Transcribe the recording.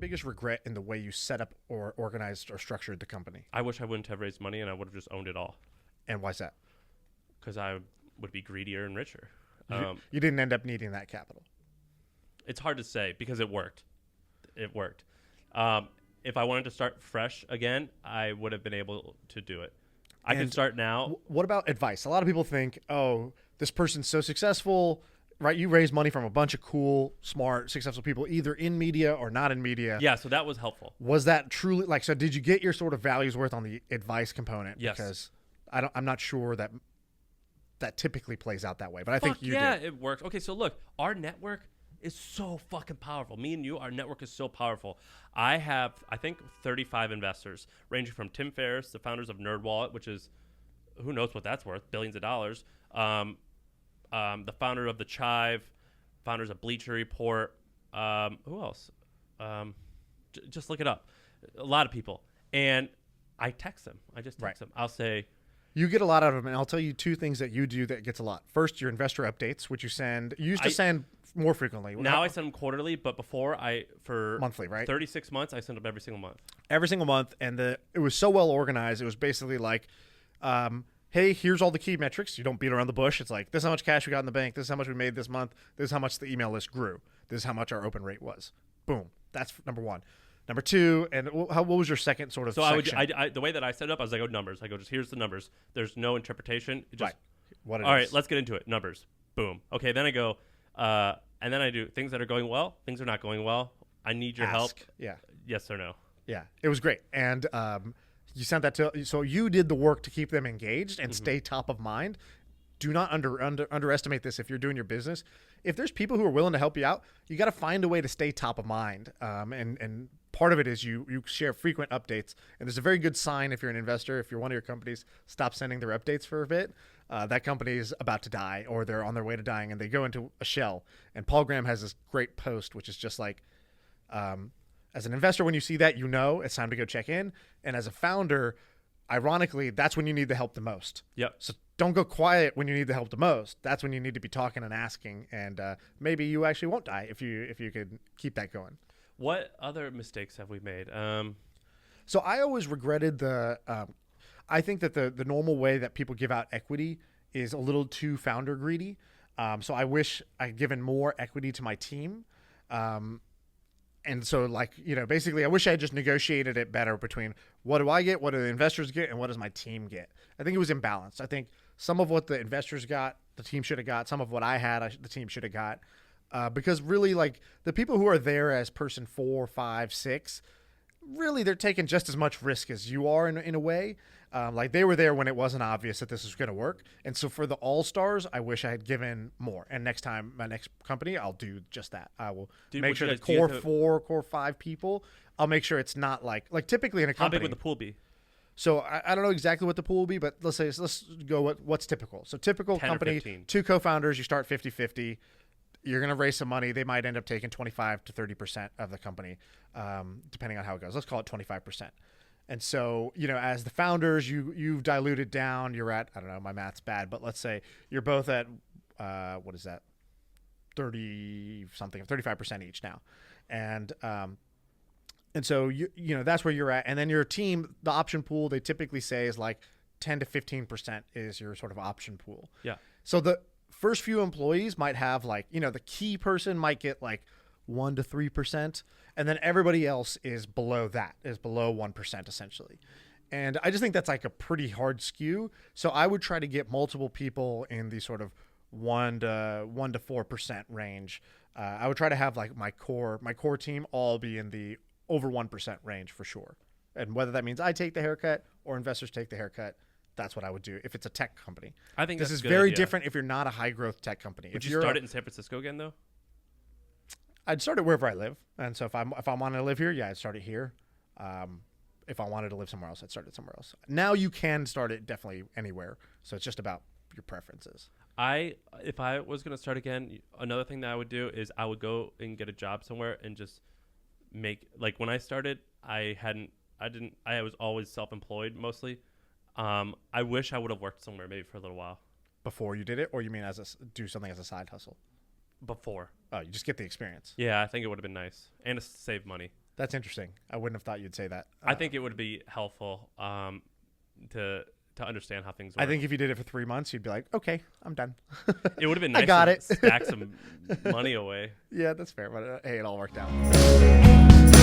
biggest regret in the way you set up or organized or structured the company? I wish I wouldn't have raised money and I would have just owned it all And why's that? because I would be greedier and richer. You didn't end up needing that capital. It's hard to say because it worked. It worked. If I wanted to start fresh again, I would have been able to do it. I can start now. What about advice? A lot of people think, oh, this person's so successful, right? You raise money from a bunch of cool, smart, successful people, either in media or not in media. Yeah, so that was helpful. Was that truly like? So, did you get your sort of values worth on the advice component? Yes. Because I'm not sure that typically plays out that way, but I think you yeah, did. it works. Okay, so look, our network is so fucking powerful. Me and you, our network is so powerful. I have, I think, 35 investors, ranging from Tim Ferriss, the founders of NerdWallet, which is, who knows what that's worth, billions of dollars. The founder of The Chive, founders of Bleacher Report. Who else? Just look it up. A lot of people. And I text them. I just text them. I'll say, you get a lot out of them, and I'll tell you two things that you do that gets a lot. First, your investor updates, which you send. You used to send more frequently. Now I send them quarterly, but before for monthly, right? 36 months, I send them every single month. Every single month, and it was so well organized. It was basically like, hey, here's all the key metrics. You don't beat around the bush. It's like, this is how much cash we got in the bank. This is how much we made this month. This is how much the email list grew. This is how much our open rate was. Boom. That's number one. Number two, and what was your second sort of section? I the way that I set it up, I was like, numbers. I go, just here's the numbers. There's no interpretation. Just, What it all is. right, let's get into it. Numbers. Boom. Okay, then I go, and then I do things that are going well, things are not going well. I need your help. Yeah. Yes or no. Yeah. It was great. And you sent that so you did the work to keep them engaged and stay top of mind. Do not underestimate this if you're doing your business. If there's people who are willing to help you out, you got to find a way to stay top of mind. And part of it is you share frequent updates. And there's a very good sign if you're an investor, if you're one of your companies, stop sending their updates for a bit. That company is about to die or they're on their way to dying and they go into a shell. And Paul Graham has this great post, which is just like, as an investor, when you see that, it's time to go check in. And as a founder, ironically, that's when you need the help the most. Yep. So don't go quiet when you need the help the most. That's when you need to be talking and asking. And maybe you actually won't die if you could keep that going. What other mistakes have we made? So I always regretted I think that the normal way that people give out equity is a little too founder greedy. So I wish I'd given more equity to my team. And so basically I wish I had just negotiated it better between what do I get, what do the investors get, and what does my team get. I think it was imbalanced. I think some of what the investors got, the team should have got. Some of what I had, the team should have got. Because really, the people who are there as person 4, 5, 6, really they're taking just as much risk as you are in a way. They were there when it wasn't obvious that this was going to work. And so for the all-stars, I wish I had given more. And next time, my next company, I'll do just that. I will make sure the core 4, core 5 people, I'll make sure it's not like typically in a company. How big would the pool be? So I don't know exactly what the pool will be, but let's go what's typical. So typical company, 2 co-founders, you start 50-50. You're going to raise some money. They might end up taking 25 to 30% of the company, depending on how it goes. Let's call it 25%. And so, as the founders, you've diluted down. You're at, I don't know, my math's bad, but let's say you're both at, what is that? 30-something, 35% each now. And so, that's where you're at. And then your team, the option pool, they typically say is like 10 to 15% is your sort of option pool. Yeah. So the first few employees might have the key person might get 1 to 3%. And then everybody else is below 1% essentially. And I just think that's a pretty hard skew. So I would try to get multiple people in the sort of 1 to 4% range. I would try to have my core team all be in the over 1% range for sure. And whether that means I take the haircut or investors take the haircut, that's what I would do if it's a tech company. I think this that's is a good very idea. different if you're not a high growth tech company. Would you start it in San Francisco again though? I'd start it wherever I live. And so if I wanted to live here, yeah, I'd start it here. If I wanted to live somewhere else, I'd start it somewhere else. Now you can start it definitely anywhere. So it's just about your preferences. If I was going to start again, another thing that I would do is I would go and get a job somewhere and just when I started, I was always self-employed mostly. I wish I would have worked somewhere maybe for a little while. Before you did it, or you mean do something as a side hustle? Before. Oh, you just get the experience. Yeah, I think it would have been nice and to save money. That's interesting. I wouldn't have thought you'd say that. I think it would be helpful to understand how things work. I think if you did it for 3 months, you'd be like, okay, I'm done. It would have been I nice got to it. stack some money away. Yeah, that's fair. But hey, it all worked out.